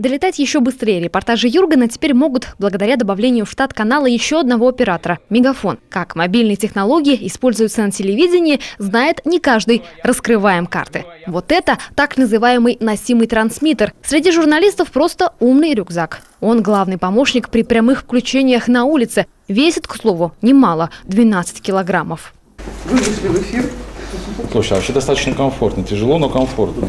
Долетать еще быстрее репортажи Юргена теперь могут благодаря добавлению в штат канала еще одного оператора – Мегафон. Как мобильные технологии используются на телевидении, знает не каждый. Раскрываем карты. Вот это так называемый носимый трансмиттер. Среди журналистов просто умный рюкзак. Он главный помощник при прямых включениях на улице. Весит, к слову, немало – 12 килограммов. Вышли в эфир. Слушай, а вообще достаточно комфортно. Тяжело, но комфортно.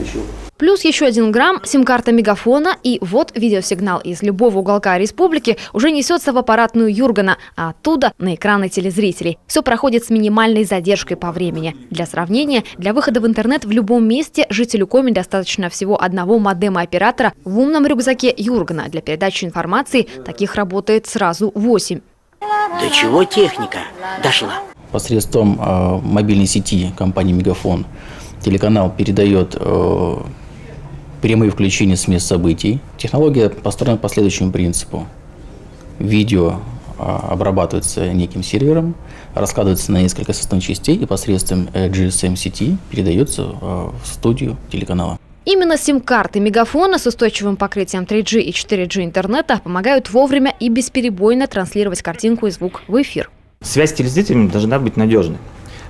Плюс еще 1 грамм, сим-карта Мегафона, и вот видеосигнал из любого уголка республики уже несется в аппаратную Юргена, а оттуда на экраны телезрителей. Все проходит с минимальной задержкой по времени. Для сравнения, для выхода в интернет в любом месте жителю Коми достаточно всего одного модема оператора. В умном рюкзаке Юргена для передачи информации таких работает сразу 8. До чего техника дошла? Посредством мобильной сети компании «Мегафон» телеканал передает прямые включения с мест событий. Технология построена по следующему принципу. Видео обрабатывается неким сервером, раскладывается на несколько составных частей и посредством GSM-сети передается в студию телеканала. Именно сим-карты Мегафона с устойчивым покрытием 3G и 4G интернета помогают вовремя и бесперебойно транслировать картинку и звук в эфир. Связь с телезрителями должна быть надежной.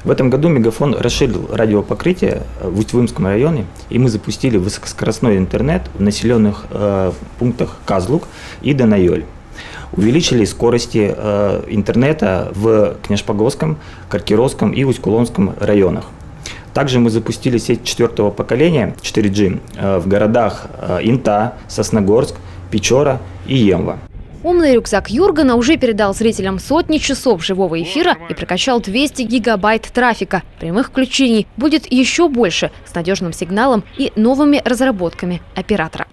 В этом году Мегафон расширил радиопокрытие в Усть-Вымском районе, и мы запустили высокоскоростной интернет в населенных пунктах Казлук и Данайоль. Увеличили скорости интернета в Княжпогосском, Каркировском и Усть-Куломском районах. Также мы запустили сеть 4-го поколения 4G в городах Инта, Сосногорск, Печора и Емва. Умный рюкзак Юргена уже передал зрителям сотни часов живого эфира и прокачал 200 гигабайт трафика. Прямых включений будет еще больше с надежным сигналом и новыми разработками оператора.